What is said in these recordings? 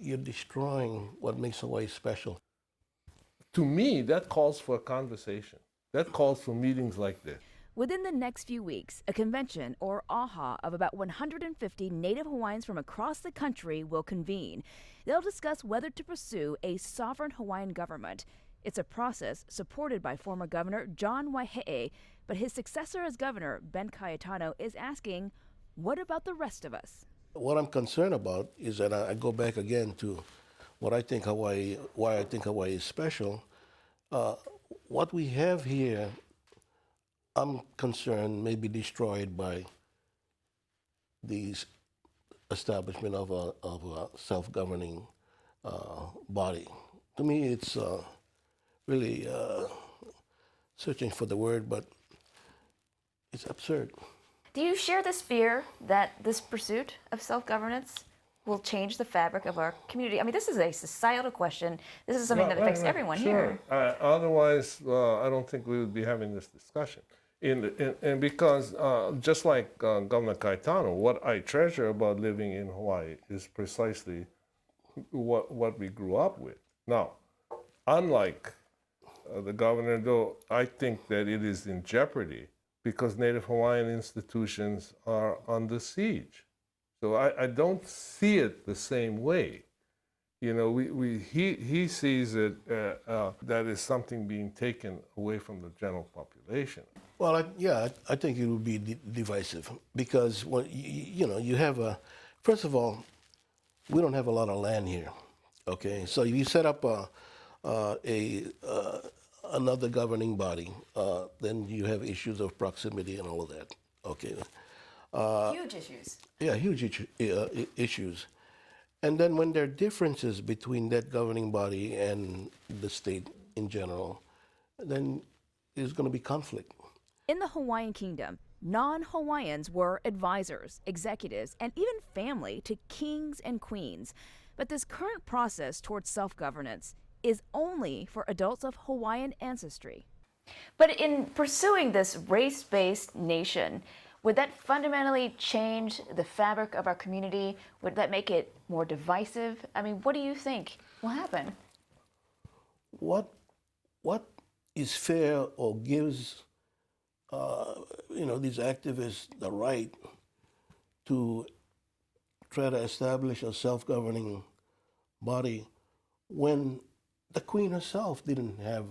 you're destroying what makes Hawaii special. To me, that calls for a conversation. That calls for meetings like this. Within the next few weeks, a convention, or AHA, of about 150 Native Hawaiians from across the country will convene. They'll discuss whether to pursue a sovereign Hawaiian government. It's a process supported by former Governor John Waihee, but his successor as governor, Ben Cayetano, is asking, what about the rest of us? What I'm concerned about is that I go back again to what I think Hawaii, why I think Hawaii is special. What we have here, I'm concerned, may be destroyed by the establishment of a self-governing body. To me, it's really searching for the word, but it's absurd. Do you share this fear that this pursuit of self-governance will change the fabric of our community? I mean, this is a societal question. This is something that affects everyone here. Otherwise, I don't think we would be having this discussion. And because just like Governor Cayetano, what I treasure about living in Hawaii is precisely what we grew up with. Now, unlike the governor, though, I think that it is in jeopardy because Native Hawaiian institutions are under siege. So I don't see it the same way. You know, he sees it that is something being taken away from the general population. Well, I think it would be divisive because you have first of all, we don't have a lot of land here. Okay, so if you set up another governing body, then you have issues of proximity and all of that. Okay. Huge issues. Yeah, huge issues. And then when there are differences between that governing body and the state in general, then there's going to be conflict. In the Hawaiian Kingdom, non-Hawaiians were advisors, executives, and even family to kings and queens. But this current process towards self-governance is only for adults of Hawaiian ancestry. But in pursuing this race-based nation, would that fundamentally change the fabric of our community? Would that make it more divisive? I mean, what do you think will happen? What is fair or gives these activists the right to try to establish a self-governing body when the Queen herself didn't have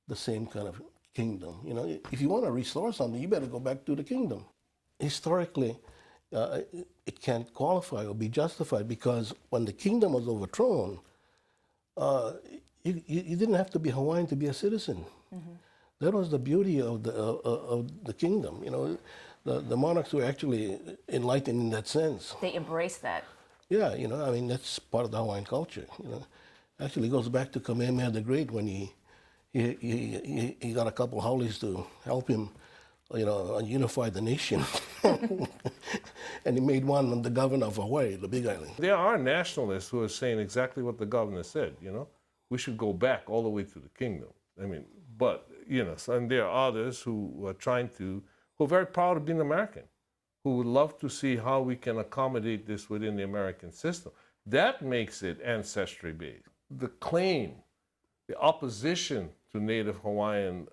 the same kind of kingdom? You know, if you want to restore something, you better go back to the kingdom. Historically, it can't qualify or be justified because when the kingdom was overthrown, you didn't have to be Hawaiian to be a citizen. Mm-hmm. That was the beauty of the kingdom. You know, the monarchs were actually enlightened in that sense. They embraced that. Yeah, you know, I mean, that's part of the Hawaiian culture. You know, actually goes back to Kamehameha the Great when he got a couple of haulis to help him, you know, unify the nation. And he made one the governor of Hawaii, the Big Island. There are nationalists who are saying exactly what the governor said, you know. We should go back all the way to the kingdom. I mean, but, you know, and there are others who are who are very proud of being American, who would love to see how we can accommodate this within the American system. That makes it ancestry-based. The claim, the opposition to Native Hawaiian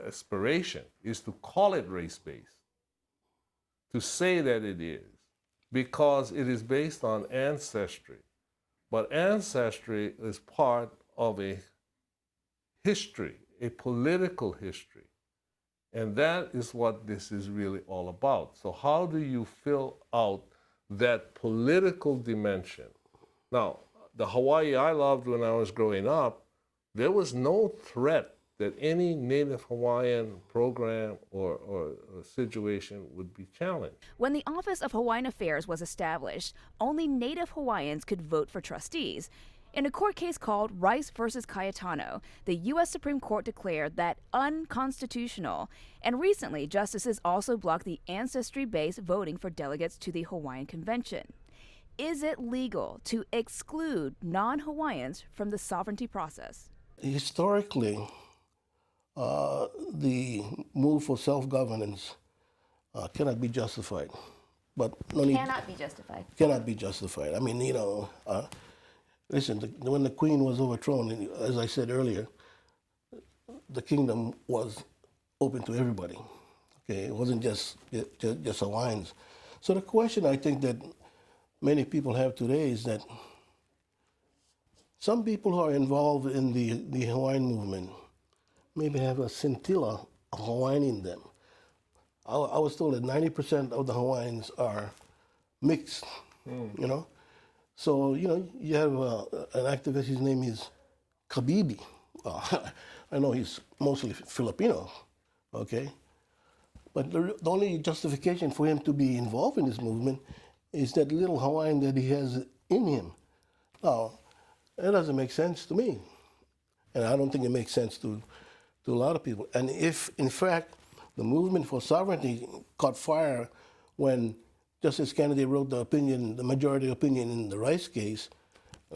aspiration is to call it race-based, to say that it is, because it is based on ancestry. But ancestry is part of a history, a political history. And that is what this is really all about. So how do you fill out that political dimension? Now, the Hawaii I loved when I was growing up, there was no threat that any Native Hawaiian program or situation would be challenged. When the Office of Hawaiian Affairs was established, only Native Hawaiians could vote for trustees. In a court case called Rice versus Cayetano, the U.S. Supreme Court declared that unconstitutional. And recently, justices also blocked the ancestry-based voting for delegates to the Hawaiian Convention. Is it legal to exclude non-Hawaiians from the sovereignty process? Historically, the move for self-governance cannot be justified But no need, Cannot be justified. cannot be justified. I mean, listen, when the Queen was overthrown, as I said earlier, the kingdom was open to everybody. Okay, it wasn't just Hawaiians. So the question I think that many people have today is that some people who are involved in the Hawaiian movement maybe have a scintilla of Hawaiian in them. I was told that 90% of the Hawaiians are mixed, you know. So, you have an activist, his name is Kabibi. I know he's mostly Filipino, okay? But the only justification for him to be involved in this movement is that little Hawaiian that he has in him. Now, that doesn't make sense to me. And I don't think it makes sense to a lot of people. And if, in fact, the movement for sovereignty caught fire when Justice Kennedy wrote the majority opinion in the Rice case,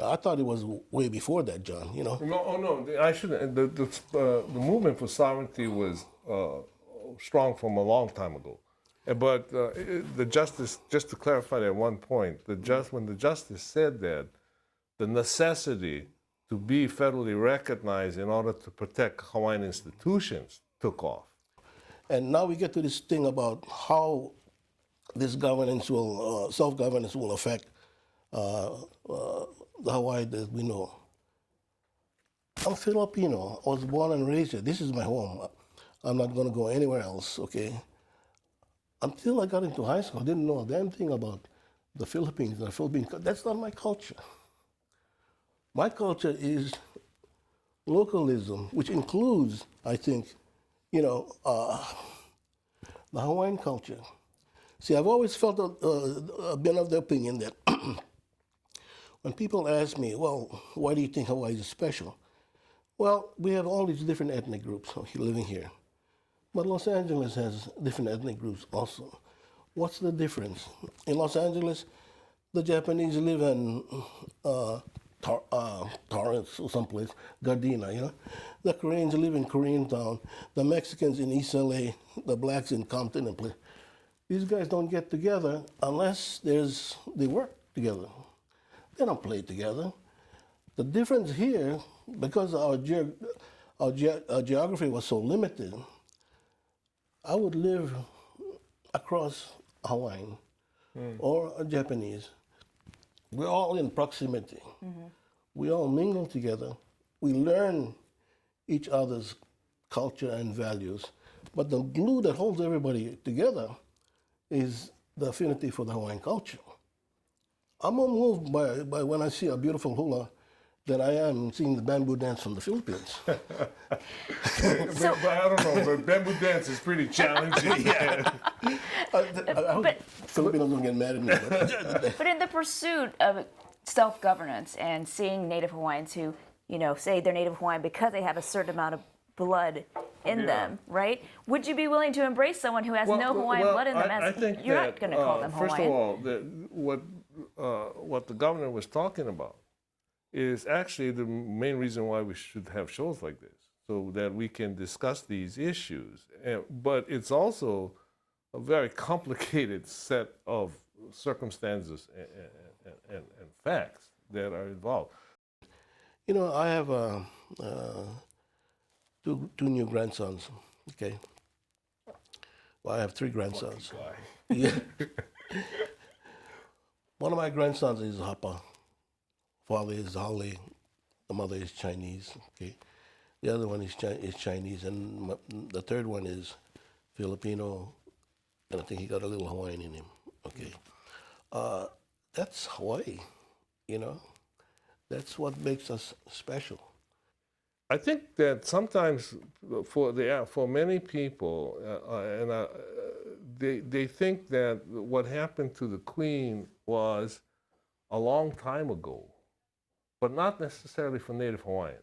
I thought it was way before that, John, No, I shouldn't. The movement for sovereignty was strong from a long time ago. But the justice, just to clarify that one point, when the justice said that, the necessity to be federally recognized in order to protect Hawaiian institutions took off. And now we get to this thing about how this self-governance will affect the Hawaii that we know. I'm Filipino. I was born and raised here. This is my home. I'm not going to go anywhere else, okay? Until I got into high school, I didn't know a damn thing about the Philippines. That's not my culture. My culture is localism, which includes, I think, the Hawaiian culture. See, I've always felt been of the opinion that when people ask me, well, why do you think Hawaii is special? Well, we have all these different ethnic groups living here. But Los Angeles has different ethnic groups also. What's the difference? In Los Angeles, the Japanese live in Torrance or someplace, Gardena, The Koreans live in Koreatown, the Mexicans in East LA, the blacks in Compton and place. These guys don't get together unless they work together. They don't play together. The difference here, because our geography was so limited, I would live across Hawaiian or a Japanese. We're all in proximity. Mm-hmm. We all mingle together. We learn each other's culture and values. But the glue that holds everybody together is the affinity for the Hawaiian culture. I'm more moved by when I see a beautiful hula than I am seeing the bamboo dance from the Philippines. But I don't know, but bamboo dance is pretty challenging. I hope Filipinos don't get mad at me. But in the pursuit of self-governance and seeing Native Hawaiians who, say they're Native Hawaiian because they have a certain amount of blood in them, right? Would you be willing to embrace someone who has no Hawaiian blood in them? I think you're not going to call them Hawaiian. First of all, what the governor was talking about is actually the main reason why we should have shows like this, so that we can discuss these issues. But it's also a very complicated set of circumstances and facts that are involved. I have two new grandsons, okay? Well, I have three grandsons. Yeah. One of my grandsons is Hapa. Father is Hale, the mother is Chinese, okay? The other one is Chinese, and the third one is Filipino, and I think he got a little Hawaiian in him, okay? That's Hawaii, That's what makes us special. I think that sometimes for many people, they think that what happened to the Queen was a long time ago, but not necessarily for Native Hawaiians.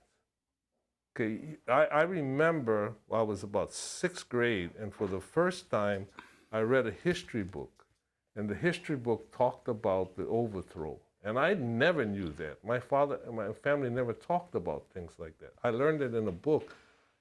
Okay, I remember I was about 6th grade, and for the first time, I read a history book, and the history book talked about the overthrow. And I never knew that. My family never talked about things like that. I learned it in a book,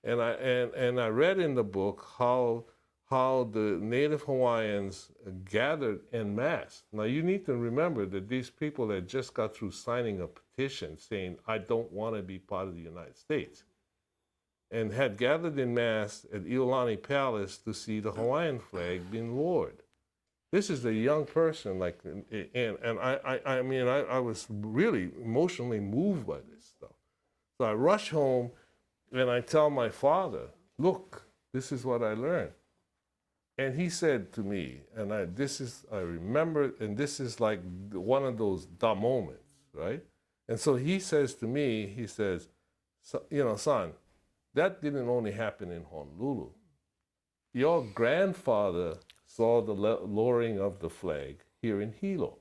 and I read in the book how how the Native Hawaiians gathered en masse. Now, you need to remember that these people had just got through signing a petition saying, I don't want to be part of the United States, and had gathered en masse at Iolani Palace to see the Hawaiian flag being lowered. This is a young person, like, and I mean, I was really emotionally moved by this stuff. So I rush home and I tell my father, look, this is what I learned. And he said to me, and I remember, and this is like one of those da moments, right? And so he says to me, he says, you know, son, that didn't only happen in Honolulu. Your grandfather saw the lowering of the flag here in Hilo.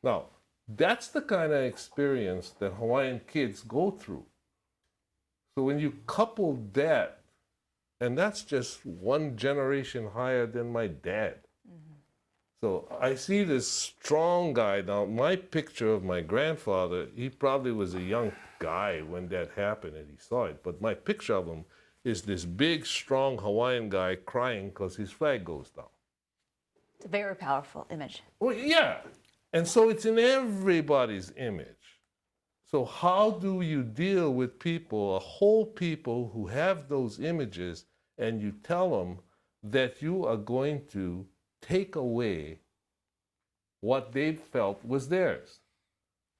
Now, that's the kind of experience that Hawaiian kids go through. So when you couple that, and that's just one generation higher than my dad. Mm-hmm. So I see this strong guy. Now, my picture of my grandfather, he probably was a young guy when that happened and he saw it. But my picture of him is this big, strong Hawaiian guy crying because his flag goes down. It's a very powerful image. Well, yeah. And so it's in everybody's image. So how do you deal with people, a whole people who have those images, and you tell them that you are going to take away what they felt was theirs?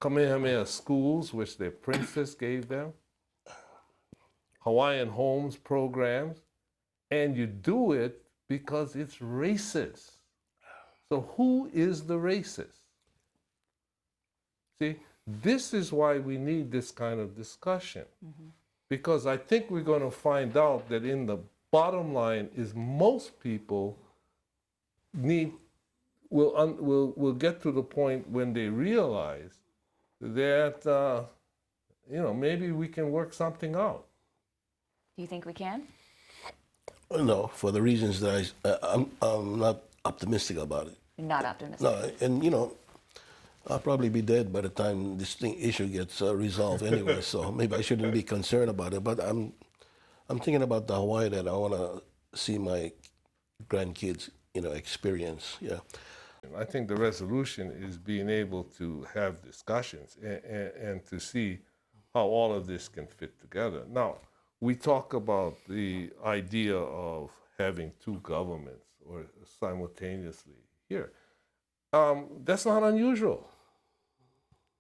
Kamehameha schools, which their princess gave them, Hawaiian homes programs, and you do it because it's racist. So who is the racist? See, this is why we need this kind of discussion. Mm-hmm. Because I think we're going to find out that in the bottom line is most people will get to the point when they realize that, maybe we can work something out. Do you think we can? No, for the reasons that I'm not optimistic about it. You're not optimistic? No, and I'll probably be dead by the time this issue gets resolved anyway, so maybe I shouldn't be concerned about it. But I'm thinking about the Hawaii that I want to see my grandkids, experience. Yeah. I think the resolution is being able to have discussions and to see how all of this can fit together. Now, we talk about the idea of having two governments or simultaneously here. That's not unusual.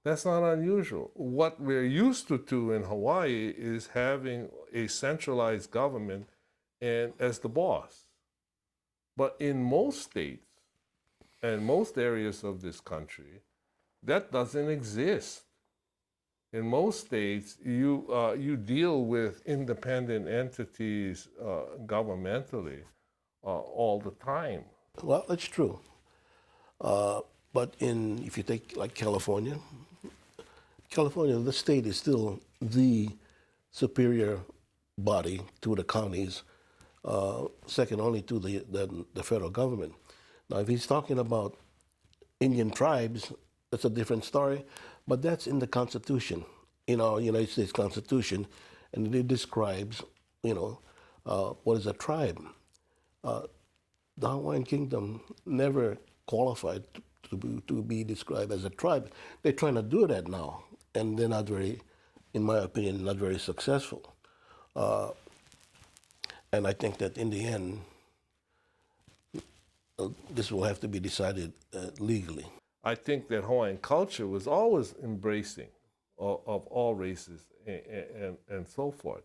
That's not unusual. What we're used to in Hawaii is having a centralized government and as the boss. But in most states and most areas of this country, that doesn't exist. In most states, you deal with independent entities governmentally all the time. Well, that's true. But if you take like California, the state is still the superior body to the counties, second only to the federal government. Now, if he's talking about Indian tribes, that's a different story, but that's in the Constitution, in our United States Constitution, and it describes, what is a tribe. The Hawaiian Kingdom never qualified to be described as a tribe. They're trying to do that now, and they're not very, in my opinion, not very successful. And I think that in the end, this will have to be decided legally. I think that Hawaiian culture was always embracing of all races and so forth.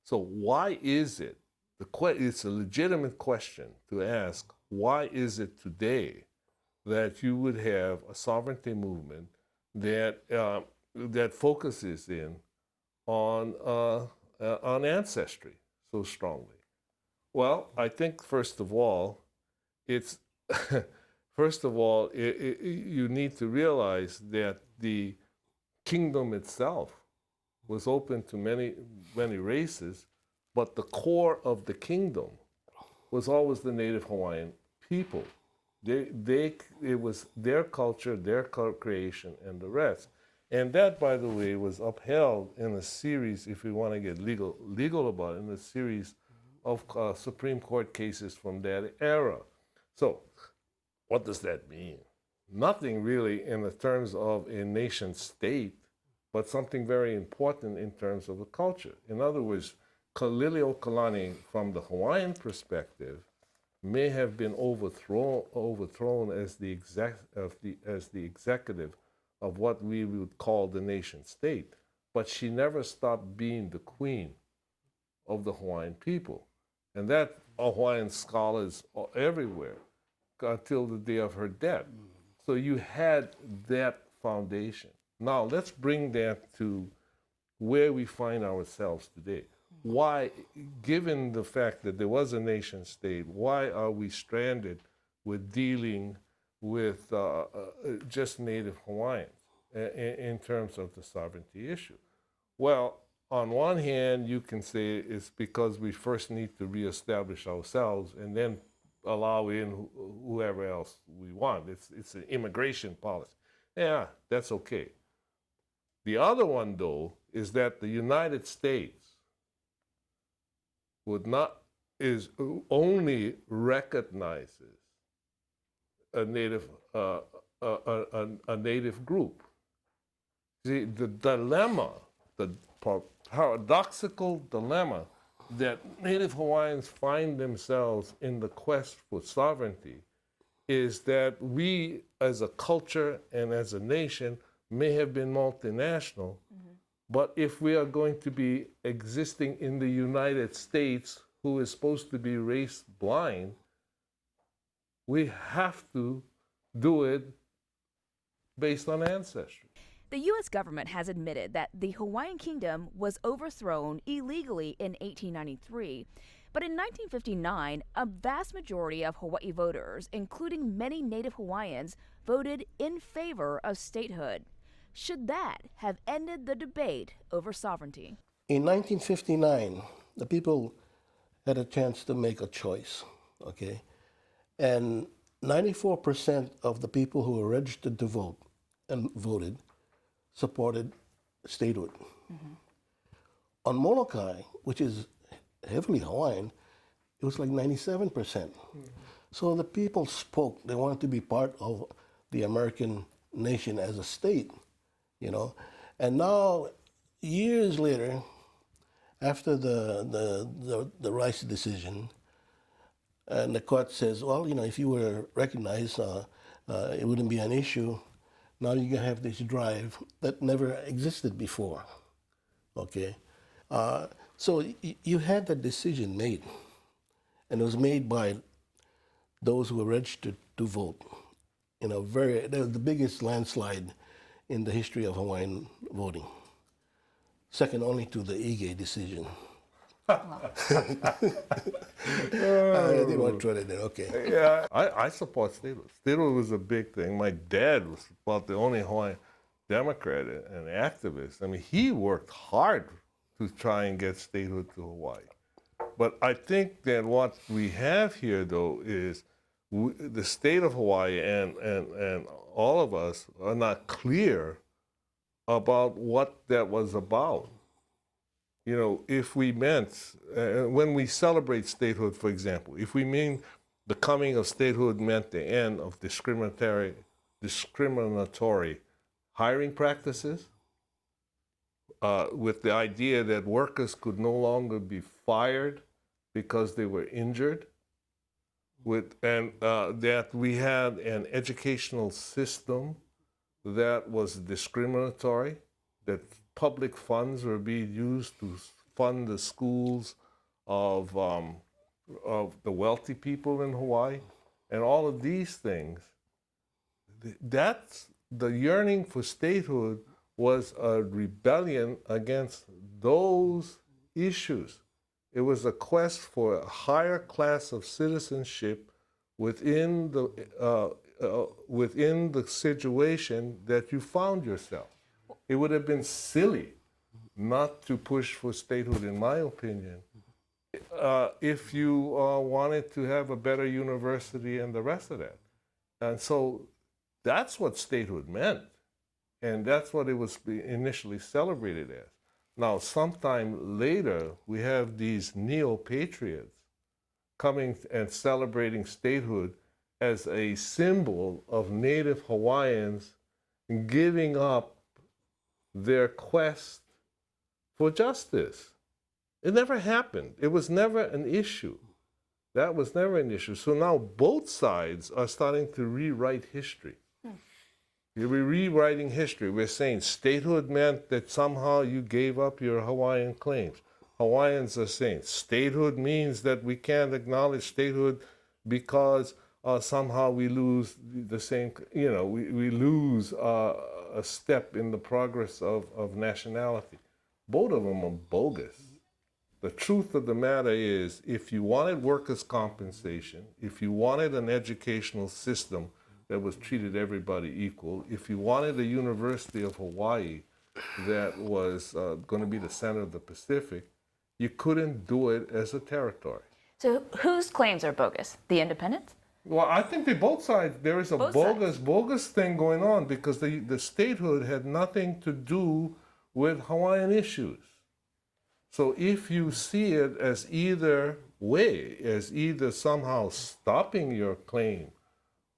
So why is it, it's a legitimate question to ask, why is it today that you would have a sovereignty movement that focuses in on ancestry so strongly? Well, I think first of all, you need to realize that the kingdom itself was open to many races, but the core of the kingdom was always the Native Hawaiian people. It was their culture, their creation, and the rest. And that, by the way, was upheld in a series, if we want to get legal about it, in a series of Supreme Court cases from that era. So, what does that mean? Nothing really in the terms of a nation state, but something very important in terms of the culture. In other words, Kaliliʻokalani, from the Hawaiian perspective, may have been overthrown as the executive of what we would call the nation state, but she never stopped being the queen of the Hawaiian people. And that Hawaiian scholars are everywhere until the day of her death. So you had that foundation. Now let's bring that to where we find ourselves today. Why, given the fact that there was a nation state, why are we stranded with dealing with just Native Hawaiians in terms of the sovereignty issue? Well, on one hand, you can say it's because we first need to reestablish ourselves and then allow in whoever else we want. It's an immigration policy. Yeah, that's okay. The other one, though, is that the United States only recognizes a native group. See, the dilemma, the paradoxical dilemma that Native Hawaiians find themselves in the quest for sovereignty is that we as a culture and as a nation may have been multinational, but if we are going to be existing in the United States, who is supposed to be race blind, we have to do it based on ancestry. The U.S. government has admitted that the Hawaiian Kingdom was overthrown illegally in 1893. But in 1959, a vast majority of Hawaii voters, including many Native Hawaiians, voted in favor of statehood. Should that have ended the debate over sovereignty? In 1959, the people had a chance to make a choice, okay? And 94% of the people who were registered to vote and voted supported statehood. On Molokai, which is heavily Hawaiian, it was like 97%. So the people spoke. They wanted to be part of the American nation as a state, you know. And now, years later, after the Rice decision, and the court says, well, you know, if you were recognized, it wouldn't be an issue. Now you have this drive that never existed before, okay? So you had that decision made, and it was made by those who were registered to vote. You know, that was the biggest landslide in the history of Hawaiian voting, second only to the Ige decision. I didn't want to throw that in, okay. Yeah, I support statehood. Statehood was a big thing. My dad was about the only Hawaiian Democrat and activist. I mean, he worked hard to try and get statehood to Hawaii. But I think that what we have here, though, is the state of Hawaii and all of us are not clear about what that was about. You know, if we meant, when we celebrate statehood, for example, if we mean the coming of statehood meant the end of discriminatory hiring practices, with the idea that workers could no longer be fired because they were injured, and that we had an educational system that was discriminatory, that public funds were being used to fund the schools of the wealthy people in Hawaii, and all of these things. That's the yearning for statehood was a rebellion against those issues. It was a quest for a higher class of citizenship within the situation that you found yourself. It would have been silly not to push for statehood, in my opinion, if you wanted to have a better university and the rest of that. And so that's what statehood meant. And that's what it was initially celebrated as. Now, sometime later, we have these neo-patriots coming and celebrating statehood as a symbol of Native Hawaiians giving up their quest for justice. It never happened. It was never an issue. That was never an issue. So now both sides are starting to rewrite history. We're rewriting history. We're saying statehood meant that somehow you gave up your Hawaiian claims. Hawaiians are saying statehood means that we can't acknowledge statehood because somehow we lose the same, we lose a step in the progress of nationality. Both of them are bogus. The truth of the matter is, if you wanted workers' compensation, if you wanted an educational system that was treated everybody equal, if you wanted a University of Hawaii that was going to be the center of the Pacific, you couldn't do it as a territory. So whose claims are bogus? The independents? Well, I think they both sides. There is a bogus thing going on because the statehood had nothing to do with Hawaiian issues. So if you see it as either way, as either somehow stopping your claim,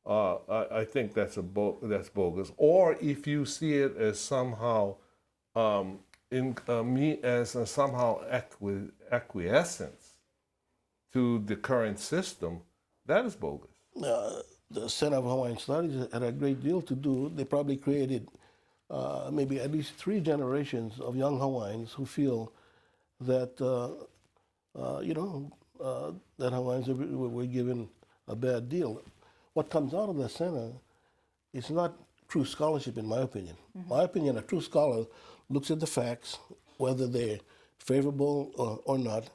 I think that's bogus. Or if you see it as somehow somehow acquiescence to the current system, that is bogus. The Center of Hawaiian Studies had a great deal to do. They probably created maybe at least 3 generations of young Hawaiians who feel that, that Hawaiians were given a bad deal. What comes out of the center is not true scholarship, in my opinion. My opinion, a true scholar looks at the facts, whether they're favorable or not,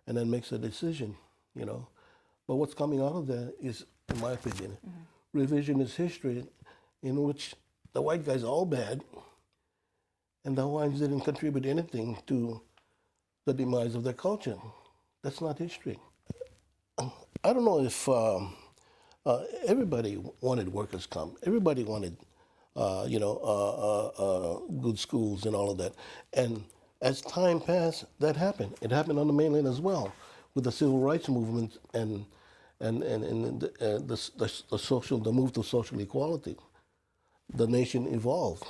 and then makes a decision, But what's coming out of that is, in my opinion, revisionist history in which the white guys are all bad and the Hawaiians didn't contribute anything to the demise of their culture. That's not history. I don't know if everybody wanted workers' comp. Everybody wanted, good schools and all of that. And as time passed, that happened. It happened on the mainland as well, with the civil rights movement and the move to social equality. The nation evolved.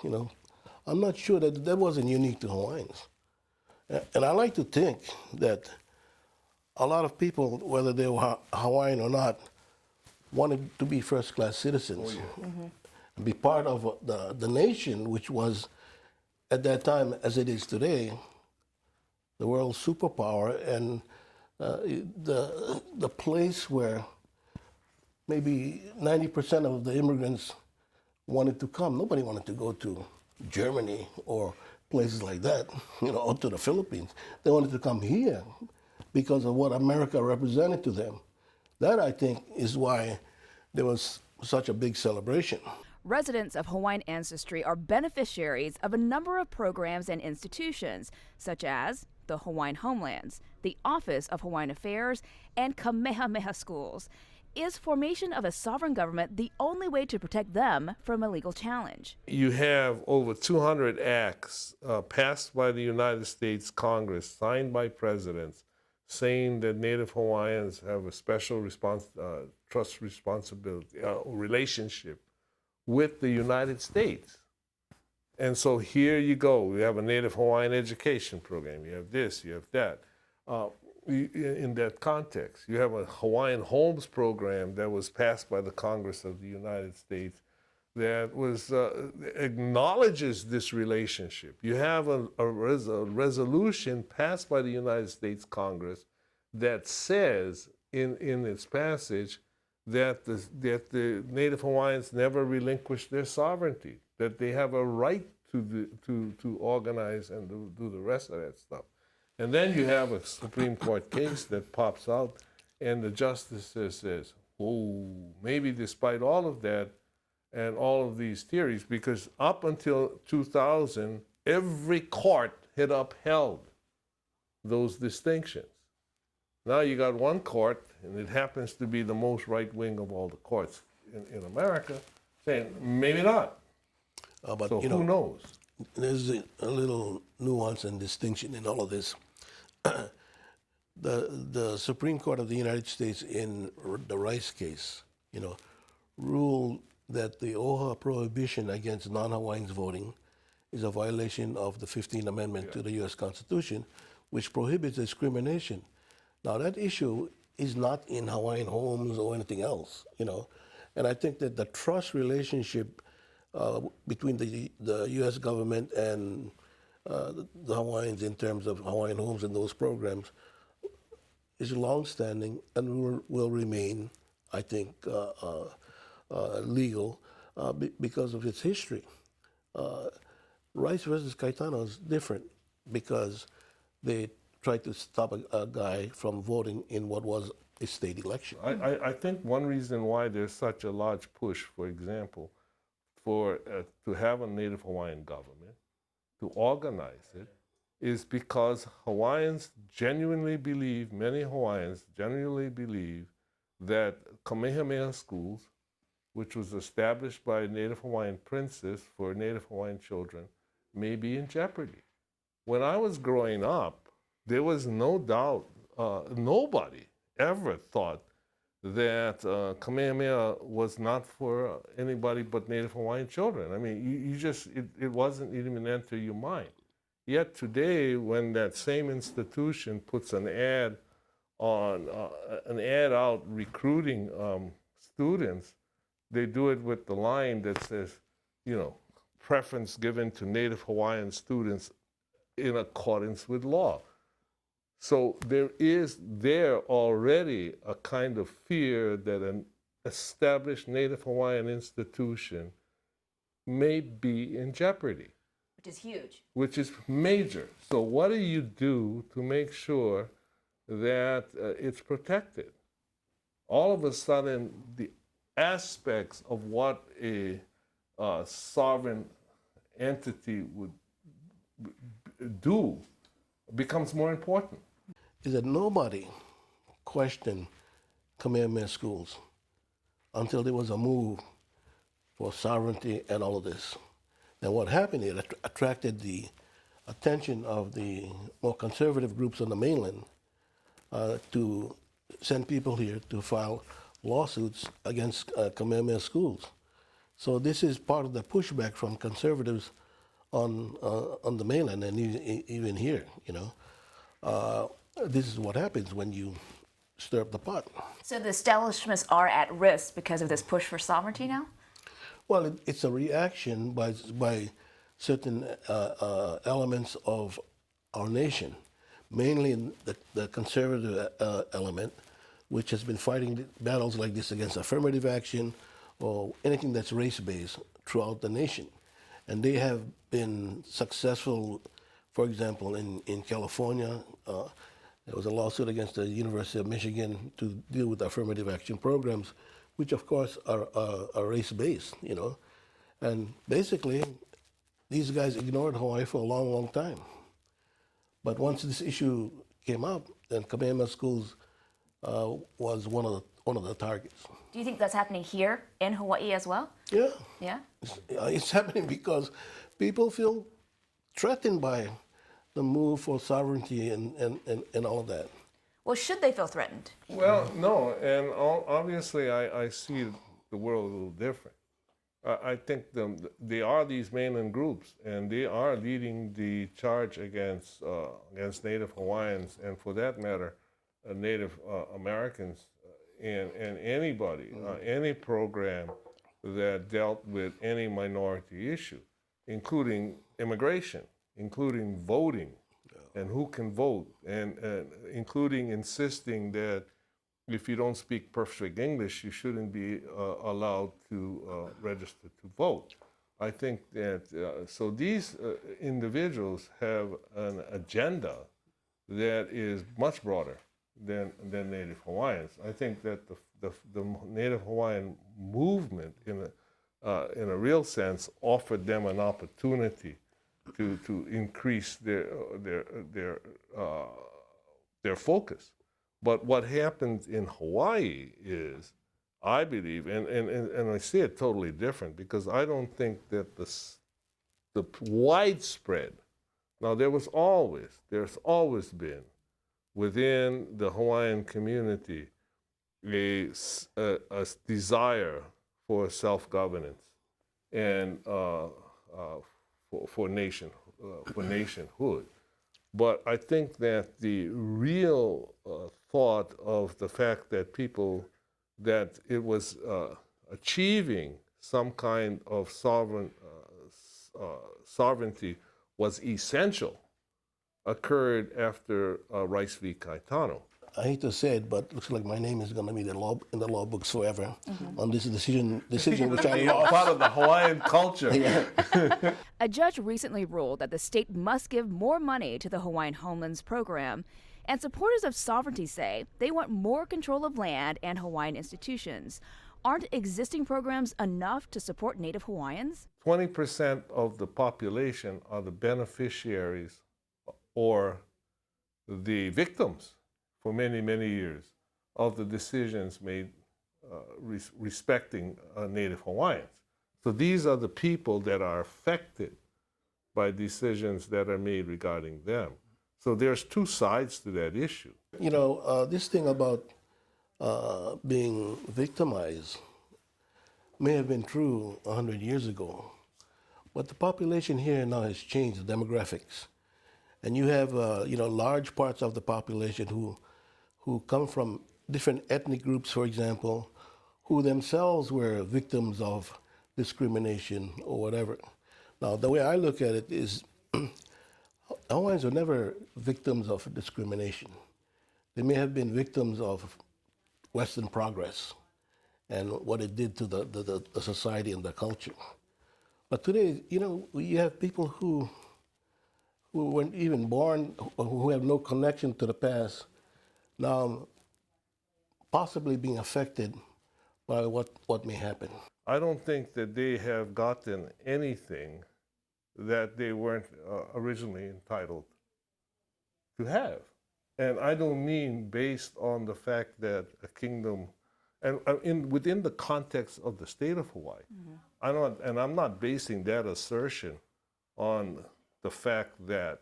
I'm not sure that wasn't unique to Hawaiians. And I like to think that a lot of people, whether they were Hawaiian or not, wanted to be first-class citizens, and be part of the nation, which was, at that time, as it is today, the world's superpower, and the place where maybe 90% of the immigrants wanted to come. Nobody wanted to go to Germany or places like that, or to the Philippines. They wanted to come here because of what America represented to them. That, I think, is why there was such a big celebration. Residents of Hawaiian ancestry are beneficiaries of a number of programs and institutions, such as the Hawaiian Homelands, the Office of Hawaiian Affairs, and Kamehameha schools. Is formation of a sovereign government the only way to protect them from a legal challenge? You have over 200 acts passed by the United States Congress, signed by presidents, saying that Native Hawaiians have a special trust responsibility, relationship with the United States. And so here you go. We have a Native Hawaiian education program. You have this, you have that. In that context, you have a Hawaiian Homes program that was passed by the Congress of the United States that was acknowledges this relationship. You have a resolution passed by the United States Congress that says in its passage that the Native Hawaiians never relinquish their sovereignty, that they have a right to organize and do the rest of that stuff. And then you have a Supreme Court case that pops out, and the justice says, oh, maybe despite all of that and all of these theories, because up until 2000, every court had upheld those distinctions. Now you got one court, and it happens to be the most right-wing of all the courts in America, saying maybe not. But so who knows? there's a little nuance and distinction in all of this. The Supreme Court of the United States in the Rice case, ruled that the OHA prohibition against non-Hawaiians voting is a violation of the 15th Amendment to the U.S. Constitution, which prohibits discrimination. Now, that issue is not in Hawaiian homes or anything else, And I think that the trust relationship between the U.S. government and the Hawaiians in terms of Hawaiian homes and those programs is longstanding and will remain, I think, legal because of its history. Rice versus Cayetano is different because they tried to stop a guy from voting in what was a state election. I think one reason why there's such a large push, for example, to have a Native Hawaiian government, to organize it, is because Hawaiians genuinely believe, many Hawaiians genuinely believe that Kamehameha schools, which was established by a Native Hawaiian princess for Native Hawaiian children, may be in jeopardy. When I was growing up, there was no doubt, nobody ever thought that Kamehameha was not for anybody but Native Hawaiian children. I mean, it wasn't even enter your mind. Yet today, when that same institution puts an ad out recruiting students, they do it with the line that says, preference given to Native Hawaiian students in accordance with law. So there is already a kind of fear that an established Native Hawaiian institution may be in jeopardy. Which is huge. Which is major. So what do you do to make sure that it's protected? All of a sudden, the aspects of what a sovereign entity would do becomes more important. Is that nobody questioned Kamehameha schools until there was a move for sovereignty and all of this. And what happened, it attracted the attention of the more conservative groups on the mainland to send people here to file lawsuits against Kamehameha schools. So this is part of the pushback from conservatives on the mainland and even here, This is what happens when you stir up the pot. So the establishments are at risk because of this push for sovereignty now? Well, it's a reaction by certain elements of our nation, mainly the conservative element, which has been fighting battles like this against affirmative action or anything that's race-based throughout the nation. And they have been successful, for example, in California. There was a lawsuit against the University of Michigan to deal with affirmative action programs, which of course are race-based, And basically, these guys ignored Hawaii for a long, long time. But once this issue came up, then Kamehameha schools was one of the targets. Do you think that's happening here in Hawaii as well? Yeah. Yeah? It's happening because people feel threatened by the move for sovereignty and all of that. Well, should they feel threatened? Well, no, and obviously I see the world a little different. I think they are these mainland groups, and they are leading the charge against Native Hawaiians, and for that matter, Native Americans, and anybody, any program that dealt with any minority issue, including immigration, including voting, and who can vote, and including insisting that if you don't speak perfect English, you shouldn't be allowed to register to vote. I think that, so these individuals have an agenda that is much broader than Native Hawaiians. I think that the Native Hawaiian movement, in a real sense, offered them an opportunity to increase their focus. But what happened in Hawaii is, I believe, and I see it totally different, because I don't think that the the widespread. Now, there's always been within the Hawaiian community a desire for self-governance and for nationhood. But I think that the real thought of the fact that that it was achieving some kind of sovereignty was essential occurred after Rice v. Cayetano. I hate to say it, but looks like my name is going to be in the law books forever on this decision which I lost. Part of the Hawaiian culture. Yeah. A judge recently ruled that the state must give more money to the Hawaiian Homelands Program, and supporters of sovereignty say they want more control of land and Hawaiian institutions. Aren't existing programs enough to support Native Hawaiians? 20% of the population are the beneficiaries or the victims for many, many years of the decisions made respecting Native Hawaiians. So these are the people that are affected by decisions that are made regarding them. So there's two sides to that issue. You know, this thing about being victimized may have been true 100 years ago, but the population here now has changed, the demographics. And you have, large parts of the population who come from different ethnic groups, for example, who themselves were victims of discrimination or whatever. Now, the way I look at it is Hawaiians were never victims of discrimination. They may have been victims of Western progress and what it did to the society and the culture. But today, you have people who weren't even born, who have no connection to the past, now possibly being affected by what may happen. I don't think that they have gotten anything that they weren't originally entitled to have. And I don't mean based on the fact that a kingdom, and within the context of the state of Hawaii, I'm not basing that assertion on the fact that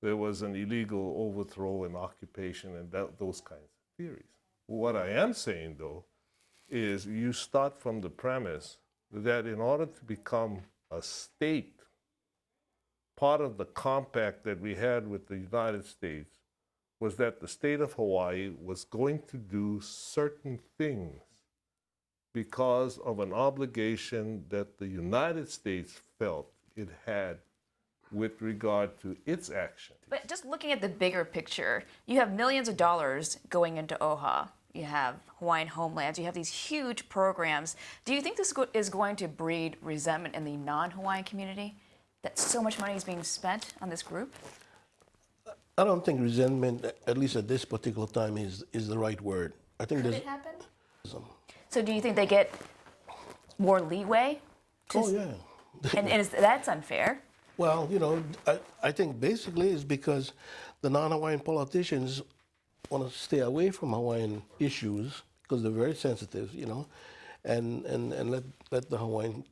there was an illegal overthrow and occupation and those kinds of theories. What I am saying, though, is you start from the premise that in order to become a state, part of the compact that we had with the United States was that the state of Hawaii was going to do certain things because of an obligation that the United States felt it had with regard to its action. But just looking at the bigger picture, you have millions of dollars going into OHA. You have Hawaiian Homelands. You have these huge programs. Do you think this is going to breed resentment in the non-Hawaiian community, that so much money is being spent on this group? I don't think resentment, at least at this particular time, is the right word. I think Could it happen? So do you think they get more leeway? Oh, yeah. And that's unfair? Well, I think basically it's because the non-Hawaiian politicians want to stay away from Hawaiian issues because they're very sensitive, and let the Hawaiian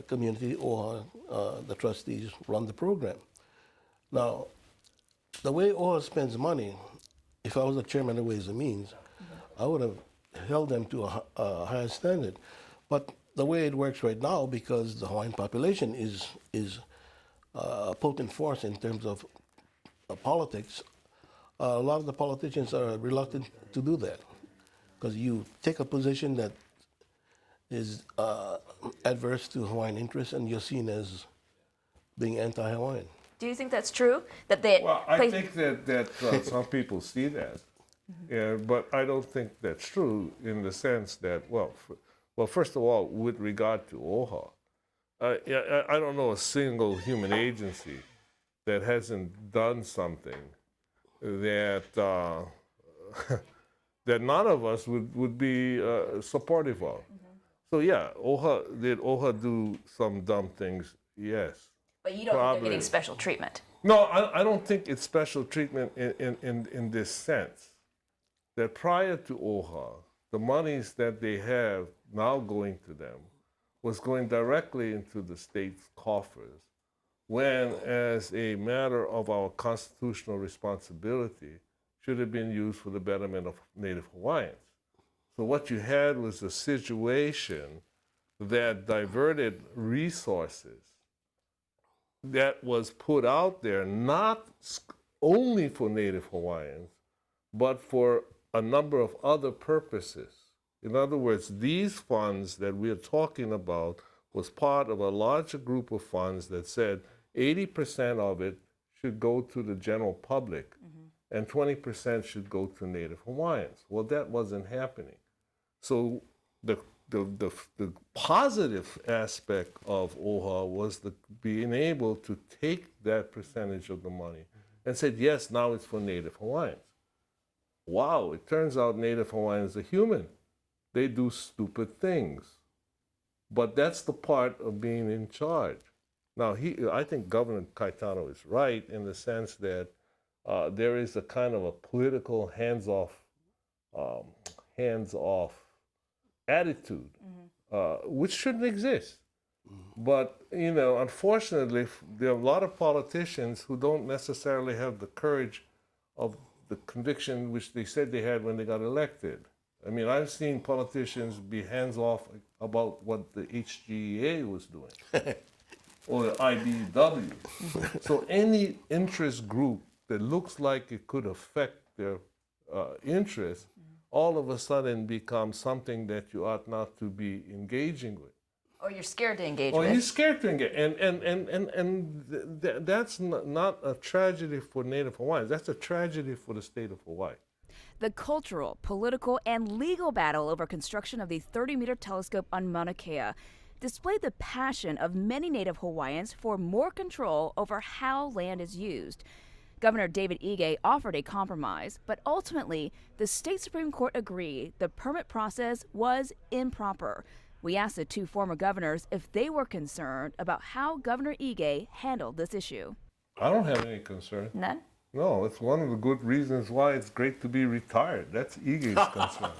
community or the trustees run the program. Now, the way OHA spends money, if I was the chairman of Ways and Means, I would have held them to a higher standard. But the way it works right now, because the Hawaiian population is a potent force in terms of politics, a lot of the politicians are reluctant to do that. Because you take a position that is adverse to Hawaiian interests and you're seen as being anti-Hawaiian. Do you think that's true? That they I think that some people see that, but I don't think that's true in the sense that, first of all, with regard to OHA, I don't know a single human agency that hasn't done something that that none of us would be supportive of. So yeah, did OHA do some dumb things? Yes. But you don't think they're getting special treatment? No, I don't think it's special treatment in this sense. That prior to OHA, the monies that they have now going to them was going directly into the state's coffers, when, as a matter of our constitutional responsibility, should have been used for the betterment of Native Hawaiians. So what you had was a situation that diverted resources that was put out there not only for Native Hawaiians, but for a number of other purposes. In other words, these funds that we're talking about was part of a larger group of funds that said 80% of it should go to the general public and 20% should go to Native Hawaiians. Well, that wasn't happening. So the positive aspect of OHA was being able to take that percentage of the money and said, yes, now it's for Native Hawaiians. Wow, it turns out Native Hawaiians are human. They do stupid things. But that's the part of being in charge. Now, I think Governor Cayetano is right in the sense that there is a kind of a political hands-off attitude, which shouldn't exist. But, unfortunately, there are a lot of politicians who don't necessarily have the courage of the conviction which they said they had when they got elected. I mean, I've seen politicians be hands-off about what the HGEA was doing, or the IBW. So any interest group that looks like it could affect their interests, all of a sudden becomes something that you ought not to be engaging with. Or you're scared to engage Or with. you're scared to engage. And that's not a tragedy for Native Hawaiians. That's a tragedy for the state of Hawaii. The cultural, political, and legal battle over construction of the 30-meter telescope on Mauna Kea displayed the passion of many Native Hawaiians for more control over how land is used. Governor David Ige offered a compromise, but ultimately, the state Supreme Court agreed the permit process was improper. We asked the two former governors if they were concerned about how Governor Ige handled this issue. I don't have any concern. None? No, it's one of the good reasons why it's great to be retired. That's Ige's concern.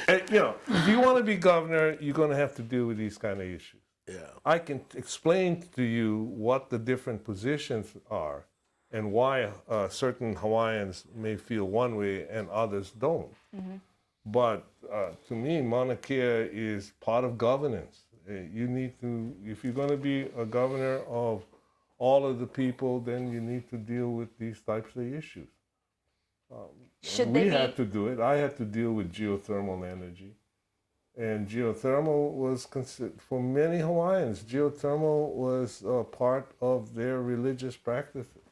And, if you want to be governor, you're going to have to deal with these kind of issues. Yeah. I can explain to you what the different positions are and why certain Hawaiians may feel one way and others don't. But to me, Mauna Kea is part of governance. You need to, if you're going to be a governor of all of the people, then you need to deal with these types of issues. We had to do it. I had to deal with geothermal energy. And geothermal was considered, for many Hawaiians, geothermal was part of their religious practices.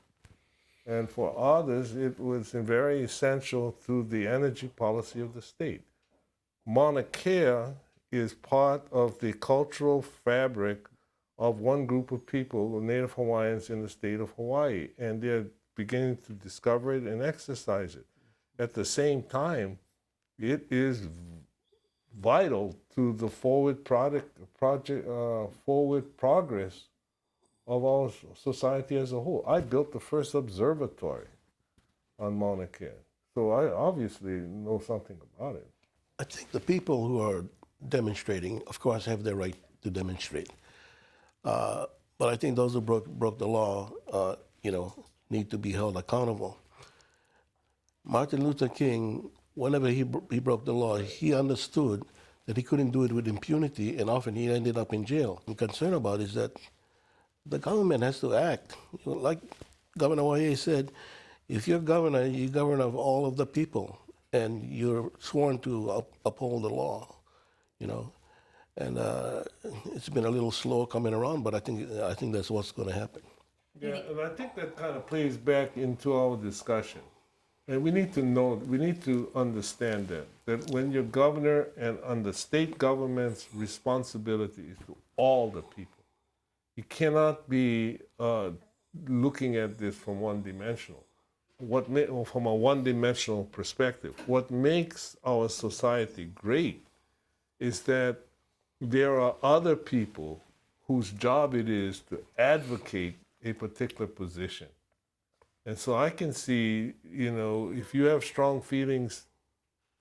And for others, it was very essential to the energy policy of the state. Mauna Kea is part of the cultural fabric of one group of people, the Native Hawaiians in the state of Hawaii, and they're beginning to discover it and exercise it. At the same time, it is vital to the forward progress of our society as a whole. I built the first observatory on Mauna Kea, so I obviously know something about it. I think the people who are demonstrating, of course, have the right to demonstrate. But I think those who broke the law, need to be held accountable. Martin Luther King, whenever he broke the law, he understood that he couldn't do it with impunity, and often he ended up in jail. What I'm concerned about is that the government has to act. Like Governor Waihee said, if you're governor, you're governor of all of the people, and you're sworn to uphold the law, And it's been a little slow coming around, but I think that's what's going to happen. Yeah, and I think that kind of plays back into our discussion. And we need to understand that when you're governor and under state government's responsibility is to all the people, you cannot be looking at this from one-dimensional. From a one-dimensional perspective. What makes our society great is that there are other people whose job it is to advocate a particular position. And so I can see, if you have strong feelings,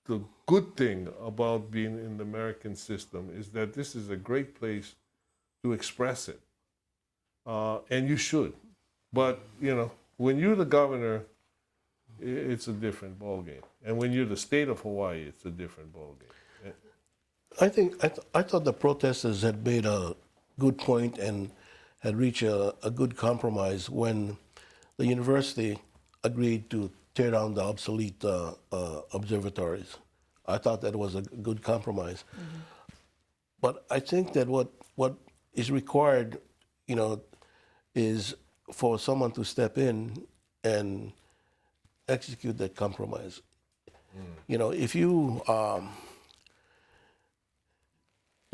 the good thing about being in the American system is that this is a great place to express it. And you should. But, you know, when you're the governor, it's a different ballgame. And when you're the state of Hawaii, it's a different ballgame. I thought the protesters had made a good point and had reached a good compromise when the university agreed to tear down the obsolete observatories. I thought that was a good compromise. Mm-hmm. But I think that what is required, you know, is for someone to step in and execute that compromise. You know, if you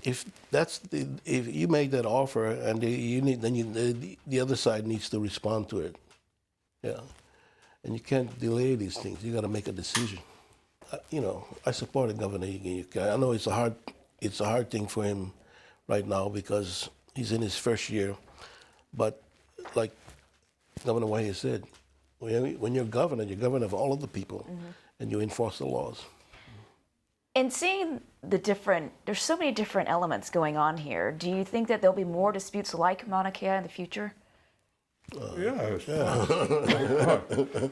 if you make that offer and the other side needs to respond to it, yeah, and you can't delay these things. You got to make a decision. You know, I support Governor Ige. I know it's a hard thing for him right now because he's in his first year, but like Governor Waihee said, when you're governor of all of the people, mm-hmm. and you enforce the laws. And seeing there's so many different elements going on here. Do you think that there'll be more disputes like Mauna Kea in the future? Yes. Yeah.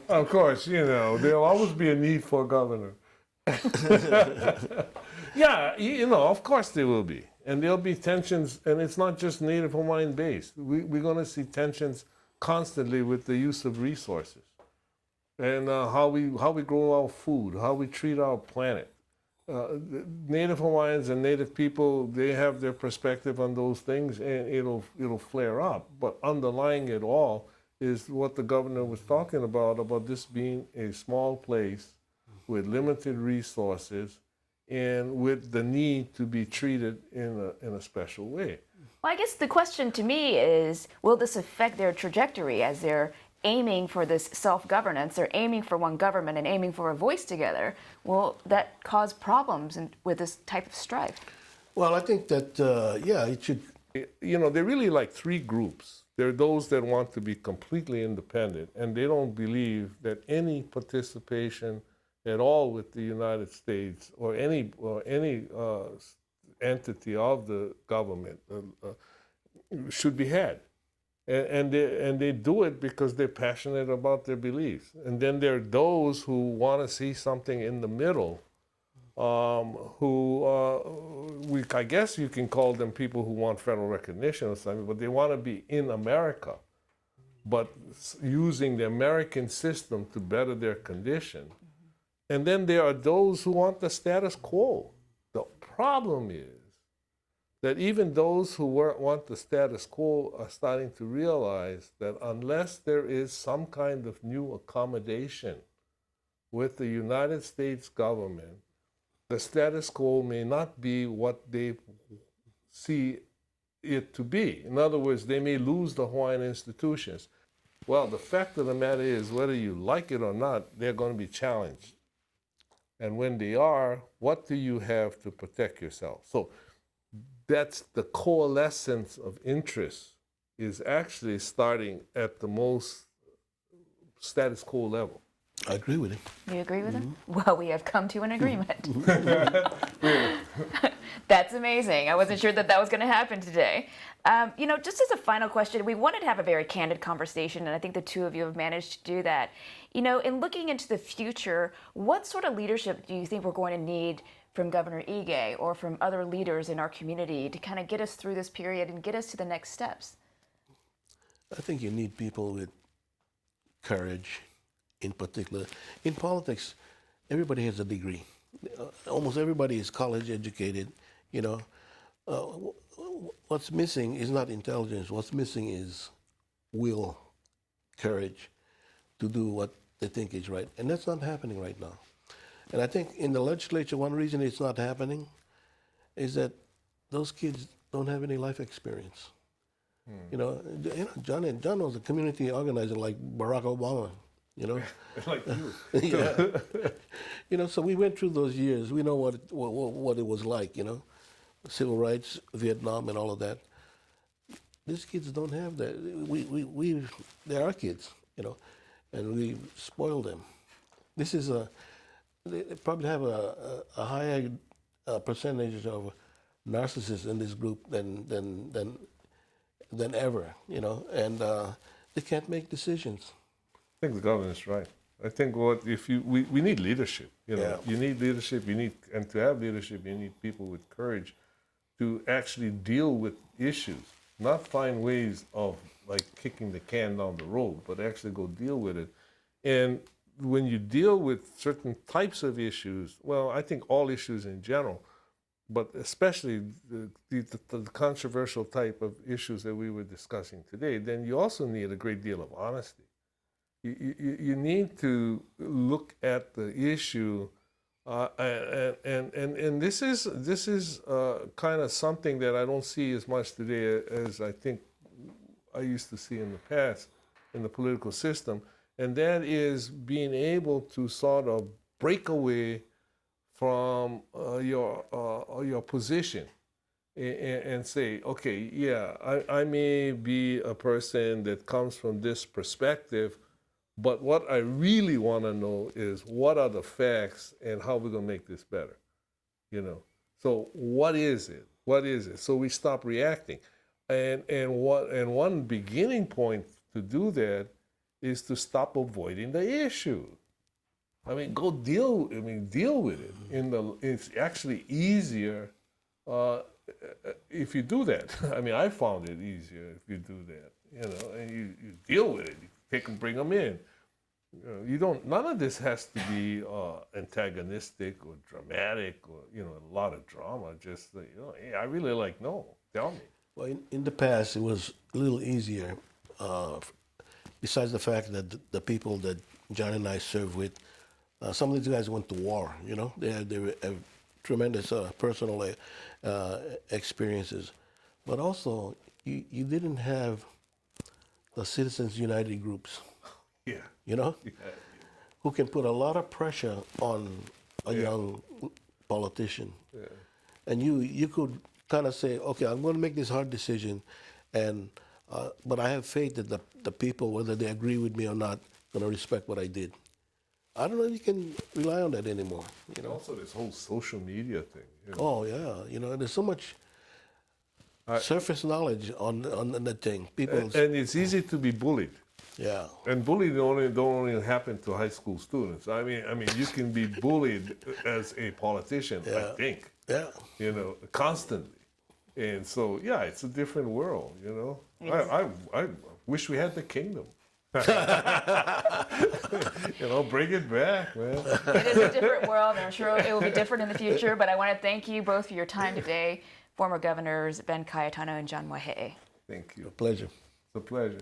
Of course, you know, there'll always be a need for a governor. Yeah, you know, of course there will be. And there'll be tensions, and it's not just Native Hawaiian based. We're going to see tensions constantly with the use of resources and how we grow our food, how we treat our planet. Native Hawaiians and Native people, they have their perspective on those things, and it'll flare up. But underlying it all is what the governor was talking about this being a small place with limited resources and with the need to be treated in a special way. Well, I guess the question to me is, will this affect their trajectory as they're aiming for this self-governance? They're aiming for one government and aiming for a voice together. Will that cause problems with this type of strife? Well, I think that, it should. You know, they're really like three groups. There are those that want to be completely independent, and they don't believe that any participation at all with the United States or any entity of the government should be had. And they do it because they're passionate about their beliefs. And then there are those who want to see something in the middle, I guess you can call them people who want federal recognition or something, but they want to be in America, but using the American system to better their condition. Mm-hmm. And then there are those who want the status quo. The problem is that even those who want the status quo are starting to realize that unless there is some kind of new accommodation with the United States government, the status quo may not be what they see it to be. In other words, they may lose the Hawaiian institutions. Well, the fact of the matter is, whether you like it or not, they're going to be challenged. And when they are, what do you have to protect yourself? So that's the coalescence of interests is actually starting at the most status quo level. I agree with him. You agree with him? Well, we have come to an agreement. That's amazing. I wasn't sure that was going to happen today. You know, just as a final question, we wanted to have a very candid conversation, and I think the two of you have managed to do that. You know, in looking into the future, what sort of leadership do you think we're going to need from Governor Ige or from other leaders in our community to kind of get us through this period and get us to the next steps? I think you need people with courage, in particular. In politics, everybody has a degree. Almost everybody is college educated. You know, what's missing is not intelligence. What's missing is will, courage to do what they think is right. And that's not happening right now. And I think in the legislature, one reason it's not happening is that those kids don't have any life experience. You know, John was a community organizer like Barack Obama. You know, like you. Yeah. You know, so we went through those years. We know what it was like. You know, civil rights, Vietnam, and all of that. These kids don't have that. They're our kids. You know, and we spoil them. This is they probably have a higher percentage of narcissists in this group than ever, you know, and they can't make decisions. I think the government's right. I think we need leadership. You know, Yeah. you need leadership. And to have leadership, you need people with courage to actually deal with issues, not find ways of like kicking the can down the road, but actually go deal with it. And when you deal with certain types of issues, well, I think all issues in general, but especially the controversial type of issues that we were discussing today, then you also need a great deal of honesty. You need to look at the issue, and this is kind of something that I don't see as much today as I think I used to see in the past in the political system, and that is being able to sort of break away from your position and say, okay, yeah, I may be a person that comes from this perspective, but what I really want to know is what are the facts and how we're going to make this better, you know? So what is it? What is it? So we stop reacting. And one beginning point to do that is to stop avoiding the issue. I mean, deal with it. It's actually easier if you do that. I mean, I found it easier if you do that, you know, and you deal with it. You take them, bring them in. You don't. None of this has to be antagonistic or dramatic or, you know, a lot of drama. Just, you know, hey, I really like, no, tell me. Well, in the past, it was a little easier. Besides the fact that the people that John and I served with, some of these guys went to war. You know, they have tremendous personal experiences, but also you didn't have the Citizens United groups. Yeah. You know, Yeah. who can put a lot of pressure on a young politician. Yeah. And you could kind of say, okay, I'm going to make this hard decision, and but I have faith that the people, whether they agree with me or not, going to respect what I did. I don't know if you can rely on that anymore. You know. Also, this whole social media thing. You know? Oh yeah, you know, there's so much surface knowledge on that thing. People. And it's easy to be bullied. Yeah. And bullying don't only happen to high school students. I mean, you can be bullied as a politician. I think. Yeah. You know, constantly. And so, yeah, it's a different world. You know, I wish we had the kingdom. You know, bring it back, man. It is a different world, and I'm sure it will be different in the future. But I want to thank you both for your time today, former governors Ben Cayetano and John Waihee. Thank you. A pleasure. It's a pleasure.